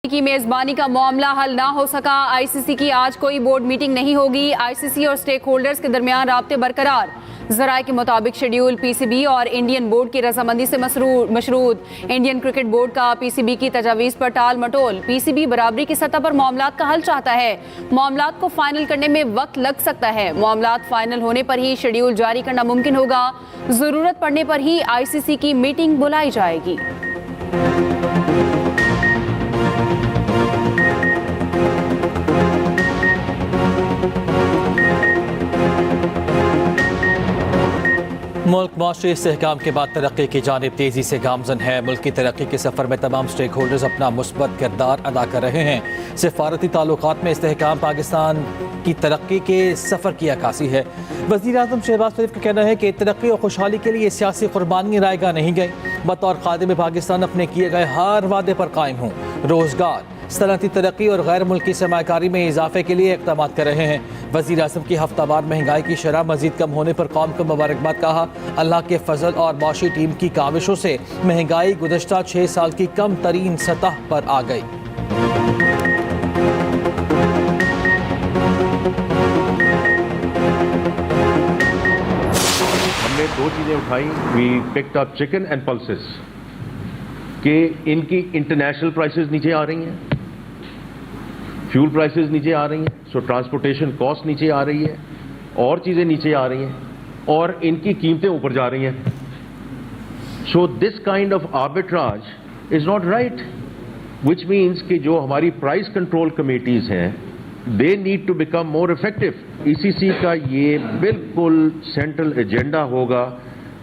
की मेजबानी का मामला हल ना हो सका। आईसीसी की आज कोई बोर्ड मीटिंग नहीं होगी। आईसीसी और स्टेक होल्डर्स के दरमियान राब्ते बरकरार। जराये के मुताबिक शेड्यूल पीसीबी और इंडियन बोर्ड की रजामंदी से मशरूत। इंडियन क्रिकेट बोर्ड का पीसीबी की तजावीज़ पर टाल मटोल। पीसीबी बराबरी की सतह पर मामलात का हल चाहता है। मामलात को फाइनल करने में वक्त लग सकता है। मामलात फाइनल होने पर ही शेड्यूल जारी करना मुमकिन होगा। जरूरत पड़ने पर ही आईसीसी की मीटिंग बुलाई जाएगी। मुल्क माशी इस्तेहकाम के बाद तरक्की की जानिब तेज़ी से गामजन है। मुल्क की तरक्की के सफ़र में तमाम स्टेक होल्डर्स अपना मुस्बत किरदार अदा कर रहे हैं। सिफारती ताल्लुकात में इस्तेहकाम पाकिस्तान की तरक्की के सफ़र की अक्कासी है। वज़ीर आज़म शहबाज शरीफ का कहना है कि तरक्की और खुशहाली के लिए सियासी कुर्बानी रायगा नहीं गई। बतौर खादिम पाकिस्तान अपने किए गए हर वादे पर कायम हूँ। रोज़गार, सनअती तरक्की और गैर मुल्की सरमाकारी में इजाफे के लिए इक़दाम कर रहे हैं। वज़ीर आज़म की हफ्तावार महंगाई की शरह मज़ीद कम होने पर कौम को मुबारकबाद कहा। अल्लाह के फजल और माशी टीम की काविशों से महंगाई गुज़श्ता 6 साल की कम तरीन सतह पर आ गई। हमने 2 चीज़ें उठाई। We picked up chicken and pulses कि इनकी इंटरनेशनल प्राइसेस नीचे आ रही हैं, फ्यूल प्राइसेस नीचे आ रही हैं, सो ट्रांसपोर्टेशन कॉस्ट नीचे आ रही है, और चीज़ें नीचे आ रही हैं और इनकी कीमतें ऊपर जा रही हैं। So this kind of arbitrage is not right, which means कि जो हमारी प्राइस कंट्रोल कमेटीज़ हैं they need to become more effective. ECC का ये बिल्कुल सेंट्रल एजेंडा होगा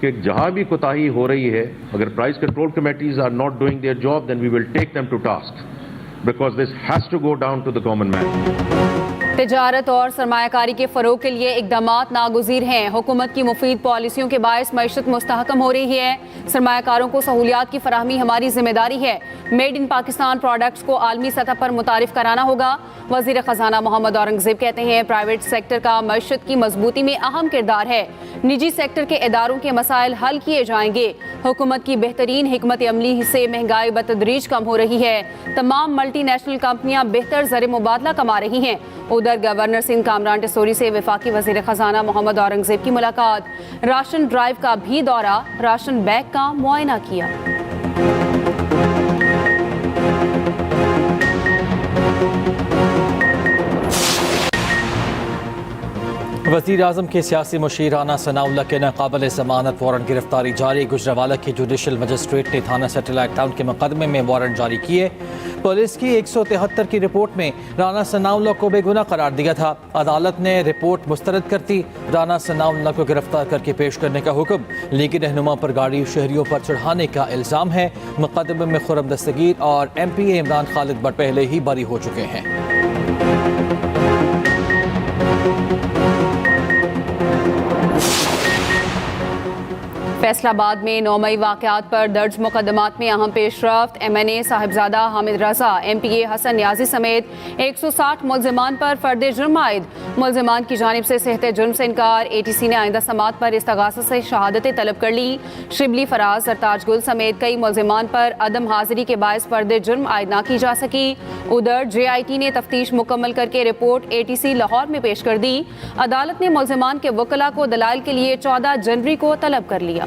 कि जहां भी कोताही हो रही है, अगर price control committees are not doing their job, then we will take them to task, because this has to go down to the common man. तिजारत और सरमायाकारी के फ़रोग के लिए इक़दामात नागुज़ीर हैं। हुकूमत की मुफीद पॉलिसियों के बायस मईशत मुस्तहकम हो रही है। सरमायाकारों को सहूलियात की फराहमी हमारी जिम्मेदारी है। मेड इन पाकिस्तान प्रोडक्ट्स को आलमी सतह पर मुतारिफ कराना होगा। वज़ीर ख़जाना मोहम्मद औरंगज़ेब कहते हैं प्राइवेट सेक्टर का मईशत की मजबूती में अहम किरदार है। निजी सेक्टर के इदारों के मसाइल हल किए जाएंगे। हुकूमत की बेहतरीन हिकमत अमली से महंगाई बतदरीज कम हो रही है। तमाम मल्टी नेशनल कंपनियां बेहतर ज़र मुबादला कमा रही हैं। उधर गवर्नर सिंध कामरान टिसोरी से वफाकी वज़ीर ख़जाना मोहम्मद औरंगज़ेब की मुलाकात। राशन ड्राइव का भी दौरा, राशन बैग का मुआयना किया। वज़ीर आज़म के सियासी मुशीर राना सनाउल्लाह के नाक़ाबिल ज़मानत वारंट गिरफ्तारी जारी। गुजरावाला की जुडिशल मजिस्ट्रेट ने थाना सैटेलाइट टाउन के मुकदमे में वारंट जारी किए। पुलिस की 173 की रिपोर्ट में राना सनाउल्लाह को बेगुनाह करार दिया था। अदालत ने रिपोर्ट मुस्तरद कर दी। राना सनाउल्लाह को गिरफ्तार करके पेश करने का हुक्म। लीगी रहनुमा पर गाड़ी शहरियों पर चढ़ाने का इल्ज़ाम है। मुकदमे में खुर्रम दस्तगीर और MPA इमरान खालिद बट पहले ही बरी हो चुके हैं। फैसलाबाद में 9 मई वाक़यात पर दर्ज मुकदमात में अहम पेशरफ्त। MNA साहिबजादा हामिद रजा, MPA हसन न्याजी समेत 160 मुल्ज़िमान पर फर्द जुर्म आयद। मुल्ज़िमान की जानिब से सेहत जुर्म से इनकार। ATC ने आइंदा समात पर इस्तगासा से शहादतें तलब कर ली। शिबली फराज, सरताज गुल समेत कई मुल्ज़िमान पर अदम हाजिरी के बायस फर्द जुर्म आयद ना की जा सकी। उधर JIT ने तफ्तीश मुकम्मल करके रिपोर्ट ATC लाहौर में पेश कर दी। अदालत ने मुल्ज़िमान के वकला को दलाइल के लिए 14 जनवरी को तलब कर लिया।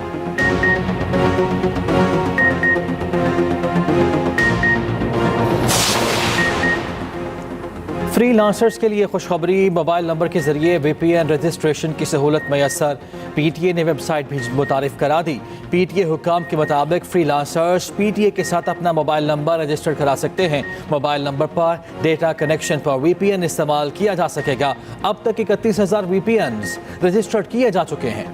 फ्रीलांसर्स के लिए खुशखबरी, मोबाइल नंबर के जरिए VPN रजिस्ट्रेशन की सहूलत मैसर। PTA ने वेबसाइट भी मुतारिफ करा दी। PTA हुक्काम के मुताबिक फ्रीलांसर्स PTA के साथ अपना मोबाइल नंबर रजिस्टर करा सकते हैं। मोबाइल नंबर पर डेटा कनेक्शन पर VPN इस्तेमाल किया जा सकेगा। अब तक 31,000 VPNs रजिस्टर्ड किए जा चुके हैं।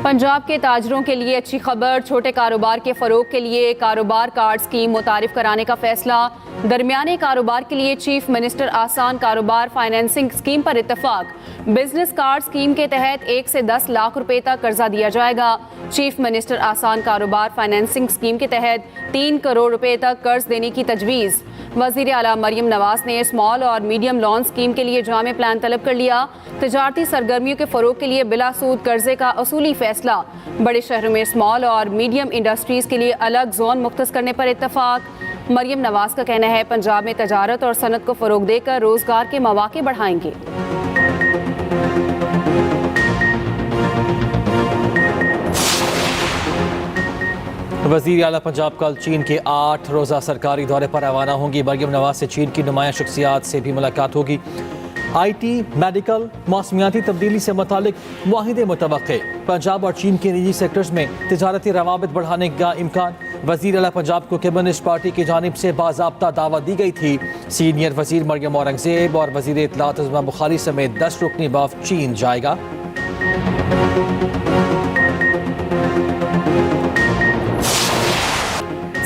पंजाब के ताजरों के लिए अच्छी खबर। छोटे कारोबार के फ़रोग के लिए कारोबार कार्ड स्कीम मुतारिफ कराने का फैसला। दरमियाने कारोबार के लिए चीफ मिनिस्टर आसान कारोबार फाइनेंसिंग स्कीम पर इत्तफाक। बिजनेस कार्ड स्कीम के तहत 1 से 10 लाख रुपए तक कर्जा दिया जाएगा। चीफ मिनिस्टर आसान कारोबार फाइनेंसिंग स्कीम के तहत 3 करोड़ रुपए तक कर्ज देने की तजवीज़। वज़ीर आला मरियम नवाज ने स्मॉल और मीडियम लोन स्कीम के लिए जामे प्लान तलब कर लिया। तजारती सरगर्मियों के फ़रोग के लिए बिला सूद कर्जे का असूली फैसला। बड़े शहरों में स्मॉल और मीडियम इंडस्ट्रीज़ के लिए अलग जोन मुख्तस करने पर इत्तफाक। मरियम नवाज का कहना है पंजाब में तजारत और सनत को फ़रोग देकर रोज़गार के मौके बढ़ाएंगे। वज़ीर आला पंजाब कल चीन के 8 रोज़ा सरकारी दौरे पर रवाना होंगी। मरियम नवाज से चीन की नुमाया शख्सियात से भी मुलाकात होगी। IT, मेडिकल, मौसमियाती तब्दीली से मुतालिक मुआहिदे मुतवक्के। पंजाब और चीन के निजी सेक्टर्स में तिजारती रवाबित बढ़ाने का इम्कान। वज़ीर आला पंजाब को कम्युनिस्ट पार्टी की जानिब से बाज़ाब्ता दावत दी गई थी। सीनियर वज़ीर मरियम औरंगज़ेब और वज़ीर इत्तलात अज़मा बुखारी समेत 10 रुकनी वफ़द चीन जाएगा।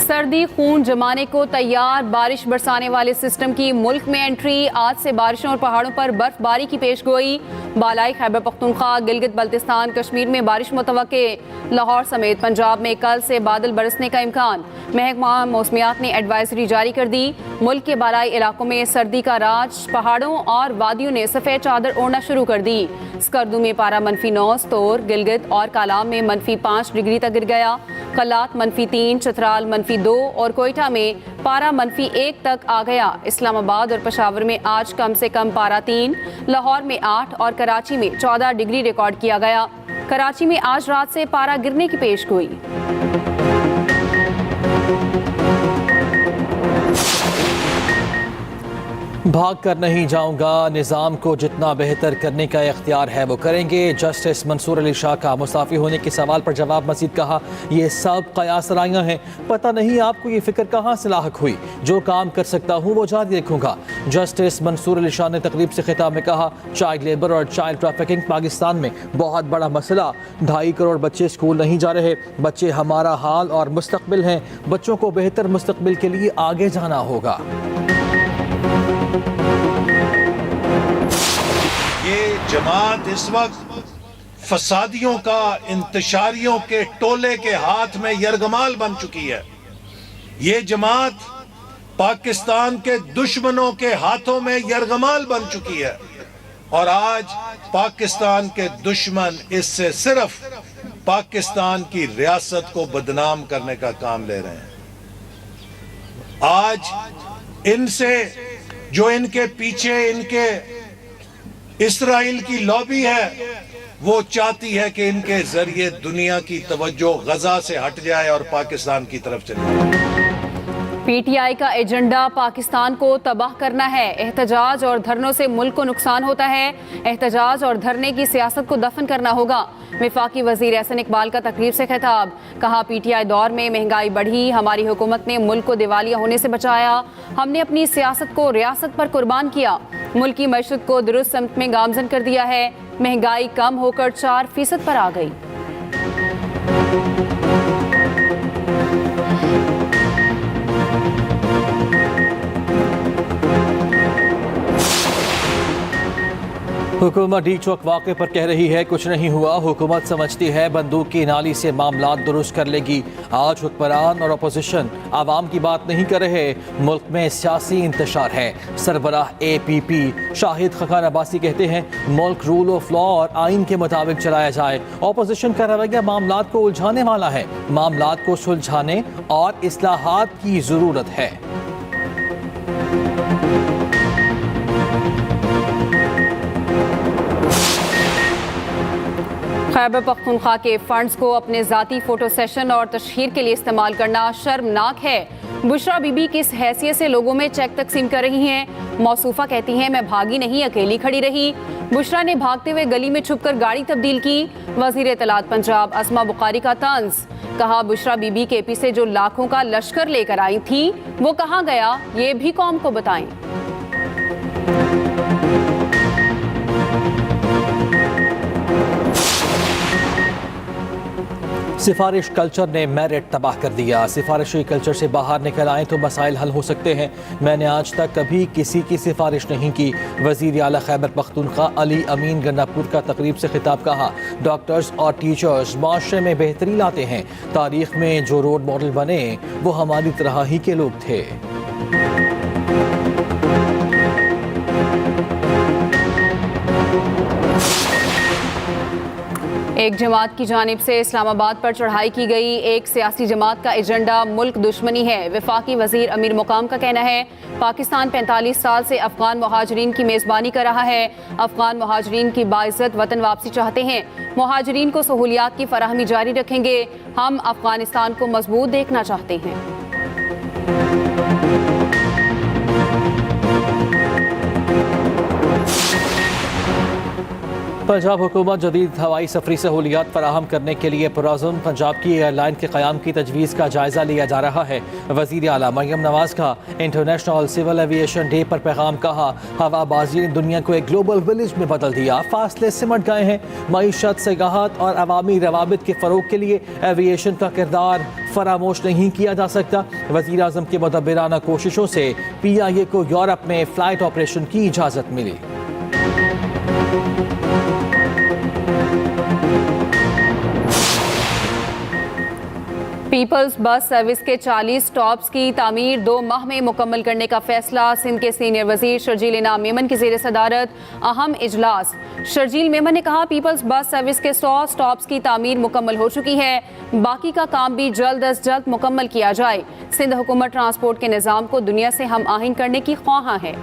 सर्दी खून जमाने को तैयार। बारिश बरसाने वाले सिस्टम की मुल्क में एंट्री। आज से बारिशों और पहाड़ों पर बर्फबारी की पेशगोई। बालाई खैबर पख्तूनख्वा, गिलगित बल्तिस्तान, कश्मीर में बारिश मुतवक्के। लाहौर समेत पंजाब में कल से बादल बरसने का इम्कान। महकमा मौसमियात ने एडवाइजरी जारी कर दी। मुल्क के बालाई इलाकों में सर्दी का राज। पहाड़ों और वादियों ने सफ़ेद चादर ओढ़ना शुरू कर दी। स्कर्दू में पारा -9, स्तोर, गिलगित और कालाम में -5 डिग्री तक गिर गया। कलात -3, चित्राल -2 और कोयटा में पारा -1 तक आ गया। इस्लामाबाद और पेशावर में आज कम से कम पारा 3, लाहौर में 8 और कराची में 14 डिग्री रिकॉर्ड किया गया। कराची में आज रात से पारा गिरने की पेशगोई। भाग कर नहीं जाऊंगा, निज़ाम को जितना बेहतर करने का इख्तियार है वो करेंगे। जस्टिस मंसूर अली शाह का मुसाफी होने के सवाल पर जवाब मजीद कहा, ये सब कयासराइयाँ हैं, पता नहीं आपको ये फिक्र कहाँ से लाहक हुई। जो काम कर सकता हूँ वो जारी रखूँगा। जस्टिस मंसूर अली शाह ने तकरीब से खिताब में कहा, चाइल्ड लेबर और चाइल्ड ट्रैफिकिंग पाकिस्तान में बहुत बड़ा मसला। 2.5 करोड़ बच्चे स्कूल नहीं जा रहे। बच्चे हमारा हाल और मुस्तकबिल हैं। बच्चों को बेहतर मुस्तकबिल के लिए आगे जाना होगा। ये जमात इस वक्त फसादियों का, इंतशारियों के टोले के हाथ में यरगमाल बन चुकी है। ये जमात पाकिस्तान के दुश्मनों के हाथों में यरगमाल बन चुकी है और आज पाकिस्तान के दुश्मन इससे सिर्फ पाकिस्तान की रियासत को बदनाम करने का काम ले रहे हैं। आज इनसे जो इनके पीछे इनके इस्राइल की लॉबी है, वो चाहती है कि इनके जरिए दुनिया की तवज्जो गजा से हट जाए और पाकिस्तान की तरफ चली जाए। PTI का एजेंडा पाकिस्तान को तबाह करना है। एहतजाज और धरनों से मुल्क को नुकसान होता है। एहतजाज और धरने की सियासत को दफन करना होगा। वफाकी वजीर एहसन इकबाल का तकरीब से खिताब। कहा, PTI दौर में महंगाई बढ़ी, हमारी हुकूमत ने मुल्क को दिवालिया होने से बचाया। हमने अपनी सियासत को रियासत पर कुर्बान किया। मुल्क की मईशत को दुरुस्त समत में गामजन कर दिया है। महंगाई कम होकर 4% पर आ गई। हुकूमत डी चौक वाक़े पर कह रही है कुछ नहीं हुआ। हुकूमत समझती है बंदूक की नाली से मामलात दुरुस्त कर लेगी। आज हुक्मरान और अपोजिशन आवाम की बात नहीं कर रहे। मुल्क में सियासी इंतशार है। सरबराह APP शाहिद खखान अब्बासी कहते हैं मुल्क रूल ऑफ लॉ और आइन के मुताबिक चलाया जाए। अपोजिशन का रवैया मामलात को उलझाने वाला है। मामलात को सुलझाने और इस्लाहात की ज़रूरत है। खैबर पख्तूनख्वा के फंड्स को अपने ज़ाती फ़ोटो सेशन और तशहीर के लिए इस्तेमाल करना शर्मनाक है। बुशरा बीबी किस हैसियत से लोगों में चेक तकसीम कर रही हैं। मौसूफा कहती हैं मैं भागी नहीं, अकेली खड़ी रही। बुशरा ने भागते हुए गली में छुपकर गाड़ी तब्दील की। वज़ीर इत्तलात पंजाब अज़मा बुखारी का तंज। कहा, बुशरा बीबी KP से जो लाखों का लश्कर लेकर आई थी वो कहाँ गया, ये भी कौम को बताएं। सिफारिश कल्चर ने मेरिट तबाह कर दिया। सिफारिशी कल्चर से बाहर निकल आए तो मसाइल हल हो सकते हैं। मैंने आज तक कभी किसी की सिफारिश नहीं की। वज़ीर आला खैबर पख्तूनख्वा अली अमीन गन्नापुर का तकरीब से खिताब। कहा, डॉक्टर्स और टीचर्स माशरे में बेहतरी लाते हैं। तारीख में जो रोल मॉडल बने वो हमारी तरह ही के लोग थे। एक जमात की जानिब से इस्लामाबाद पर चढ़ाई की गई। एक सियासी जमात का एजेंडा मुल्क दुश्मनी है। वफाकी वजीर अमीर मुकाम का कहना है पाकिस्तान 45 साल से अफगान मुहाजिरीन की मेज़बानी कर रहा है। अफगान मुहाजिरीन की बाइज्जत वतन वापसी चाहते हैं। मुहाजिरीन को सहूलियात की फराहमी जारी रखेंगे। हम अफगानिस्तान को मजबूत देखना चाहते हैं। पंजाब हुकूमत जदीद हवाई सफरी सहूलियात फराहम करने के लिए पुरअज़्म पंजाब की एयरलाइन के क़याम की तजवीज़ का जायज़ा लिया जा रहा है। वज़ीर आला मरियम नवाज़ का इंटरनेशनल सिविल एविएशन डे पर पैगाम कहा, हवाबाजी ने दुनिया को एक ग्लोबल विलेज में बदल दिया। फासले सिमट गए हैं। मईशत, सियाहत और अवामी रवाबित के फ़रोग के लिए एविएशन का किरदार फरामोश नहीं किया जा सकता। वज़ीर आज़म की मुदब्बिराना कोशिशों से PIA को यूरोप में फ़्लाइट ऑपरेशन की इजाज़त मिली। पीपल्स बस सर्विस के 40 स्टॉप्स की तामीर 2 माह में मुकम्मल करने का फैसला। सिंध के सीनियर वजीर शर्जील इनाम मेमन की ज़ेर सदारत अहम इजलास। शर्जील मेमन ने कहा पीपल्स बस सर्विस के 100 स्टॉप्स की तामीर मुकम्मल हो चुकी है। बाकी का काम भी जल्द अज जल्द मुकम्मल किया जाए। सिंध हुकूमत ट्रांसपोर्ट के निज़ाम को दुनिया से हम आहंग करने की ख्वाहां है।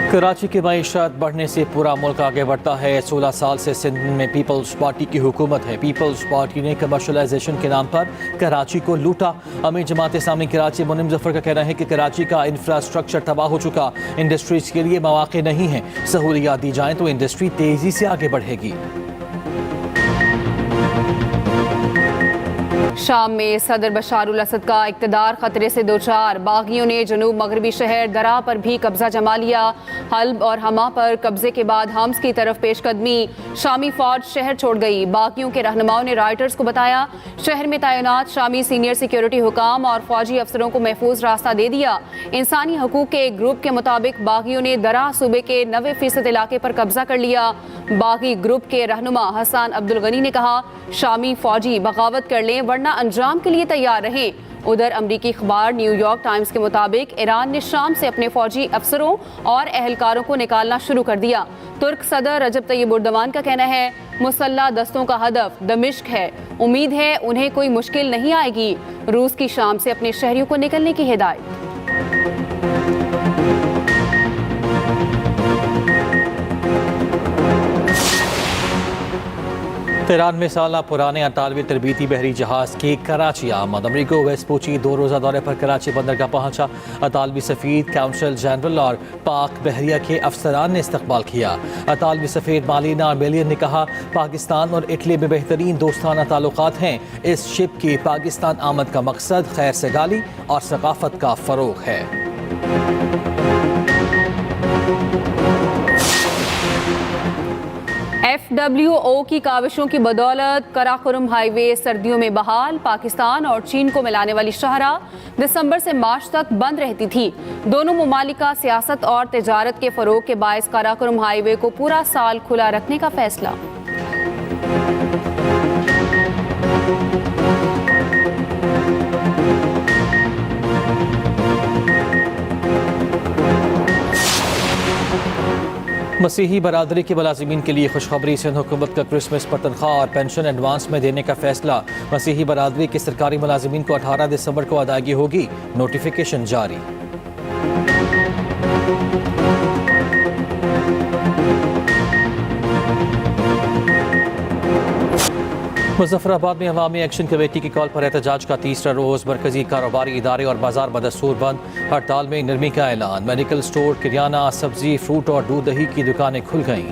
कराची की मईशत बढ़ने से पूरा मुल्क आगे बढ़ता है। 16 साल से सिंध में पीपल्स पार्टी की हुकूमत है। पीपल्स पार्टी ने कमर्शलाइजेशन के नाम पर कराची को लूटा। अमीर जमात इस्लामी कराची मुनीम जफर का कहना है कि कराची का इंफ्रास्ट्रक्चर तबाह हो चुका। इंडस्ट्रीज के लिए मौके नहीं हैं। सहूलियात दी जाएं तो इंडस्ट्री तेजी से आगे बढ़ेगी। शाम में सदर बशारुल असद का इक़्तिदार खतरे से दोचार। बागियों ने जनूब मगरबी शहर दरा पर भी कब्जा जमा लिया। हल्ब और हमा पर कब्जे के बाद हम्स की तरफ पेशकदमी। शामी फौज शहर छोड़ गई। बागियों के रहनुमाओं ने रॉयटर्स को बताया शहर में तैनात शामी सीनियर सिक्योरिटी हुकाम और फौजी अफसरों को महफूज रास्ता दे दिया। इंसानी हकूक के एक ग्रुप के मुताबिक बागियों ने दरा सूबे के 90% इलाके पर कब्जा कर लिया। बागी ग्रुप के रहनुमा हसन अब्दुल गनी ने कहा शामी फौजी बगावत कर लें वरना अंजाम के लिए तैयार रहें। उधर अमरीकी अखबार न्यूयॉर्क टाइम्स के मुताबिक ईरान ने शाम से अपने फौजी अफसरों और एहलकारों को निकालना शुरू कर दिया। तुर्क सदर रजब तैयब उर्दवान का कहना है मुसल्ला दस्तों का हदफ दमिश्क है। उम्मीद है उन्हें कोई मुश्किल नहीं आएगी। रूस की शाम से अपने शहरियों को निकलने की हिदायत। तेहरान में साल पुराने अतालवी तरबीती बहरी जहाज की कराची आमद। अमरीको वेस्पूची 2 रोज़ा दौरे पर कराची बंदरगाह पहुंचा। अतालवी सफ़ीर, काउंसिल जनरल और पाक बहरिया के अफसरान ने इस्तकबाल किया। अतालवी सफ़ीर मालिना मेलियन ने कहा पाकिस्तान और इटली में बेहतरीन दोस्ताना ताल्लुकात हैं। इस शिप की पाकिस्तान आमद का मकसद खैर सगाली और सकाफत का फ़रोग है। FWO की काविशों की बदौलत कराकोरम हाईवे सर्दियों में बहाल। पाकिस्तान और चीन को मिलाने वाली शाहराह दिसंबर से मार्च तक बंद रहती थी। दोनों मुमालिक का सियासत और तिजारत के फरोग के बायस कराकोरम हाईवे को पूरा साल खुला रखने का फैसला। मसीही बरादरी के मुलाजिमीन के लिए खुशखबरी। सिंध हुकूमत का क्रिसमस पर तनख्वाह और पेंशन एडवांस में देने का फैसला। मसीही बरादरी के सरकारी मुलाजिमीन को 18 दिसंबर को अदायगी होगी। नोटिफिकेशन जारी। मुजफ्फराबाद में अवामी एक्शन कमेटी की कॉल पर एहतजाज का तीसरा रोज। मरकजी कारोबारी इदारे और बाजार बदस्तूर बंद। हड़ताल में नरमी का ऐलान। मेडिकल स्टोर, किराना, सब्जी, फ्रूट और दूध दही की दुकानें खुल गईं।